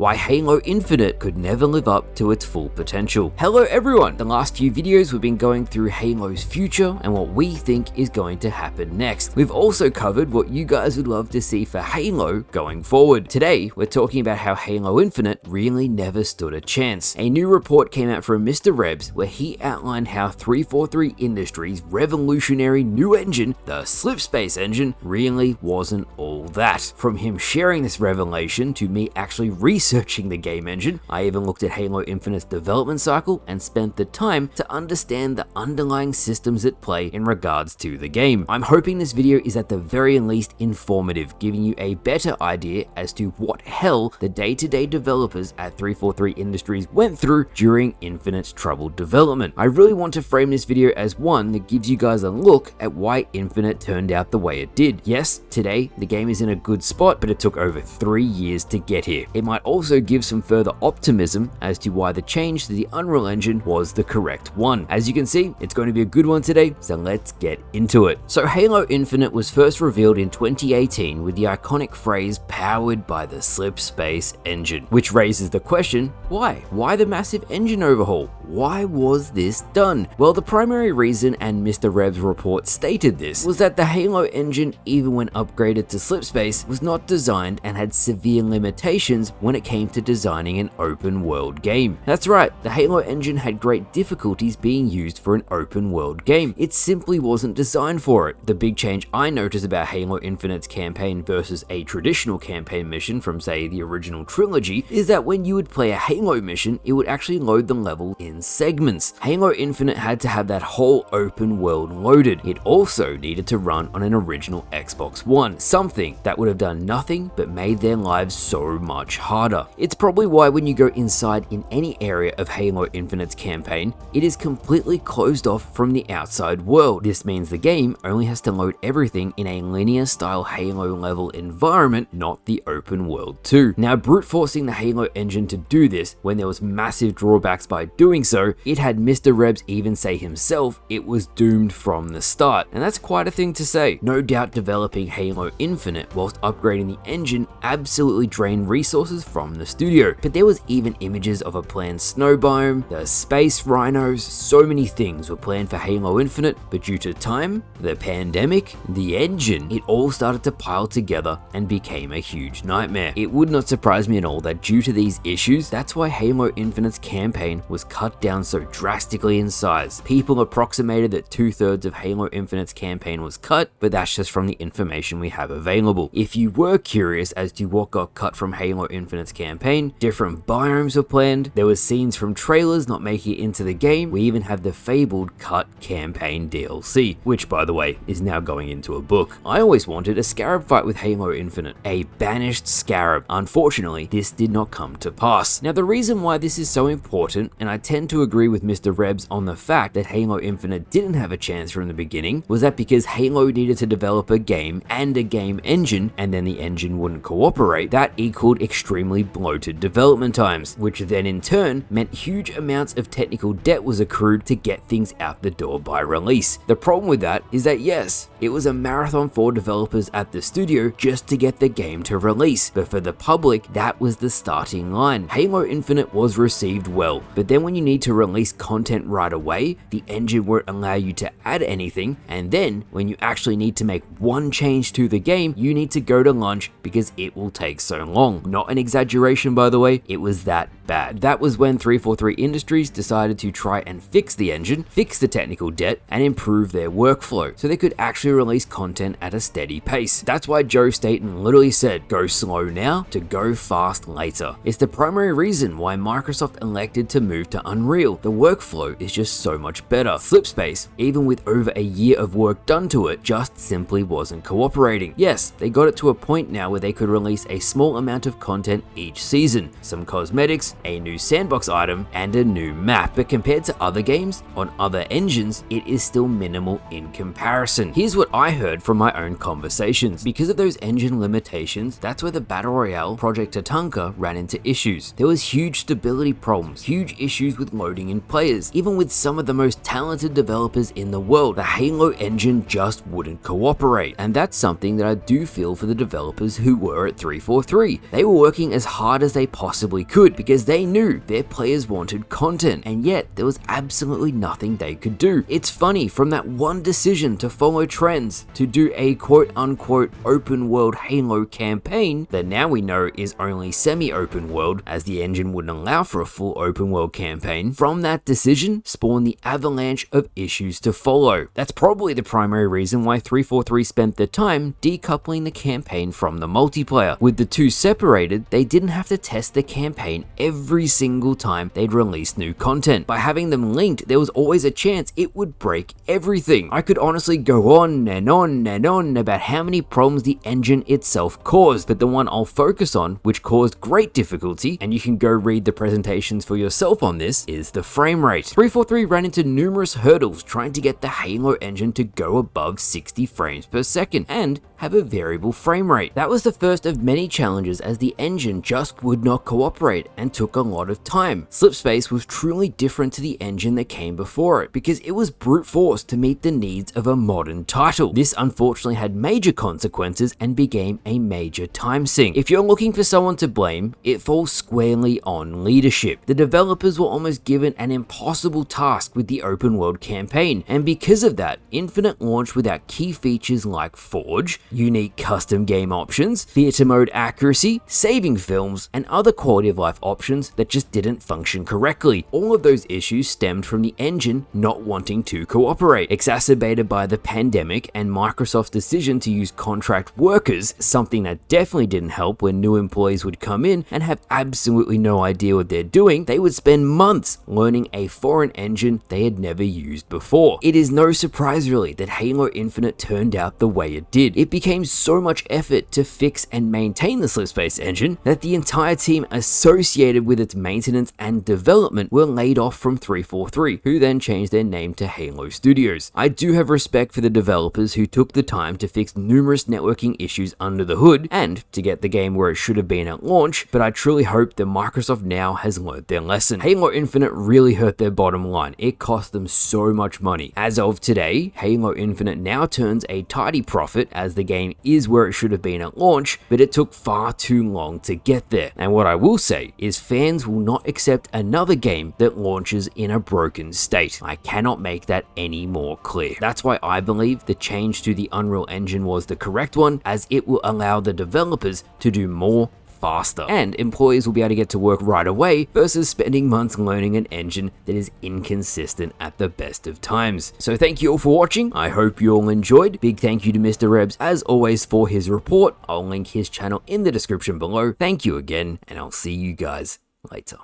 why Halo Infinite could never live up to its full potential. Hello everyone! The last few videos we've been going through Halo's future and what we think is going to happen next. We've also covered what you guys would love to see for Halo going forward. Today, we're talking about how Halo Infinite really never stood a chance. A new report came out from Mr. Rebs where he outlined how 343 Industries' revolutionary new engine, the Slipspace engine, really wasn't all that. From him sharing this revelation to me actually researching the game engine, I even looked at Halo Infinite's development cycle and spent the time to understand the underlying systems at play in regards to the game. I'm hoping this video is at the very least informative, giving you a better idea as to what hell the day-to-day developers at 343 Industries went through during Infinite's troubled development. I really want to frame this video as one that gives you guys a look at why Infinite turned out the way it did. Yes, today the game is in a good spot, but it took over 3 years to get here. It might also give some further optimism as to why the change to the Unreal Engine was the correct one. As you can see, it's going to be a good one today, so let's get into it. So Halo Infinite was first revealed in 2018 with the iconic phrase "powered by the Slipspace engine," which raises the question, why? Why the massive engine overhaul? Why was this done? Well, the primary reason, and Mr. Reb's report stated this, was that the Halo engine, even when upgraded to Slipspace, was not designed and had severe limitations when it came to designing an open world game. That's right, the Halo engine had great difficulties being used for an open world game. It simply wasn't designed for it. The big change I noticed about Halo Infinite's campaign versus a traditional campaign mission from, say, the original trilogy is that when you would play a Halo mission, it would actually load the level in segments. Halo Infinite had to have that whole open world loaded. It also needed to run on an original Xbox One, something that would have done nothing but made their lives so much harder. It's probably why when you go inside in any area of Halo Infinite's campaign, it is completely closed off from the outside world. This means the game only has to load everything in a linear style Halo level environment, not the open world too. Now, brute forcing the Halo engine to do this when there was massive drawbacks by doing so, it had Mr. Rebs even say himself it was doomed from the start, and that's quite a thing to say. No doubt developing Halo Infinite whilst upgrading the engine absolutely drained resources from the studio, but there was even images of a planned snow biome, the space rhinos, so many things were planned for Halo Infinite, but due to time, the pandemic, the engine, it all started to pile together and became a huge nightmare. It would not surprise me at all that due to these issues, that's why Halo Infinite's campaign was cut down so drastically in size. People approximated that 2/3 of Halo Infinite's campaign was cut, but that's just from the information we have available. If you were curious as to what got cut from Halo Infinite's campaign, different biomes were planned, there were scenes from trailers not making it into the game, we even have the fabled cut campaign DLC, which by the way is now going into a book. I always wanted a scarab fight with Halo Infinite, a banished scarab. Unfortunately, this did not come to pass. Now, the reason why this is so important, and I tend to agree with Mr. Rebs on the fact that Halo Infinite didn't have a chance from the beginning, was that because Halo needed to develop a game and a game engine, and then the engine wouldn't cooperate, that equaled extremely bloated development times, which then in turn meant huge amounts of technical debt was accrued to get things out the door by release. The problem with that is that yes, it was a marathon for developers at the studio just to get the game to release, but for the public, that was the starting line. Halo Infinite was received well, but then when you need to release content right away, the engine won't allow you to add anything, and then when you actually need to make one change to the game, you need to go to lunch because it will take so long. Not an exaggeration, by the way, it was that bad. That was when 343 Industries decided to try and fix the engine, fix the technical debt, and improve their workflow so they could actually release content at a steady pace. That's why Joe Staten literally said, go slow now to go fast later. It's the primary reason why Microsoft elected to move to Unreal. The workflow is just so much better. Slipspace, even with over a year of work done to it, just simply wasn't cooperating. Yes, they got it to a point now where they could release a small amount of content each season, some cosmetics, a new sandbox item, and a new map, but compared to other games on other engines, it is still minimal in comparison. Here's what I heard from my own conversations. Because of those engine limitations, that's where the Battle Royale Project Thankyou ran into issues. There was huge stability problems, huge issues with loading in players. Even with some of the most talented developers in the world, the Halo engine just wouldn't cooperate. And that's something that I do feel for the developers who were at 343. They were working as hard as they possibly could because they knew their players wanted content, and yet there was absolutely nothing they could do. It's funny, from that one decision to follow trends to do a quote-unquote open world Halo campaign that now we know is only semi-open world, as the engine wouldn't allow for a full open world campaign, from that decision spawned the avalanche of issues to follow. That's probably the primary reason why 343 spent their time decoupling the campaign from the multiplayer. With the two separated, they didn't have to test the campaign every single time they'd release new content. By having them linked, there was always a chance it would break everything. I could honestly go on and on and on about how many problems the engine itself caused, but the one I'll focus on, which caused great difficulty, and you can go read the presentations for yourself on this, is the frame rate. 343 ran into numerous hurdles trying to get the Halo engine to go above 60 frames per second and have a variable frame rate. That was the first of many challenges, as the engine just would not cooperate and took a lot of time. Slipspace was truly different to the engine that came before it because it was brute force to meet the needs of a modern title. This unfortunately had major consequences and became a major time sink. If you're looking for someone to blame, it falls squarely on leadership. The developers were almost given an impossible task with the open world campaign, and because of that, Infinite launched without key features like Forge, unique custom game options, theater mode accuracy, saving films, and other quality of life options that just didn't function correctly. All of those issues stemmed from the engine not wanting to cooperate, exacerbated by the pandemic and Microsoft's decision to use contract workers, something that definitely didn't help when new employees would come in and have absolutely no idea what they're doing. They would spend months learning a foreign engine they had never used before. It is no surprise really that Halo Infinite turned out the way it did. It became so much effort to fix and maintain the Slipspace engine that the entire team associated with its maintenance and development were laid off from 343, who then changed their name to Halo Studios. I do have respect for the developers who took the time to fix numerous networking issues under the hood and to get the game where it should have been at launch, but I truly hope that Microsoft now has learned their lesson. Halo Infinite really hurt their bottom line. It cost them so much money. As of today, Halo Infinite now turns a tidy profit, as the game is where it should have been at launch, but it took far too long to get there. And what I will say is fans will not accept another game that launches in a broken state. I cannot make that any more clear. That's why I believe the change to the Unreal Engine was the correct one, as it will allow the developers to do more faster, and employees will be able to get to work right away versus spending months learning an engine that is inconsistent at the best of times. So thank you all for watching. I hope you all enjoyed. Big thank you to Mr. Rebs as always for his report. I'll link his channel in the description below. Thank you again, and I'll see you guys later.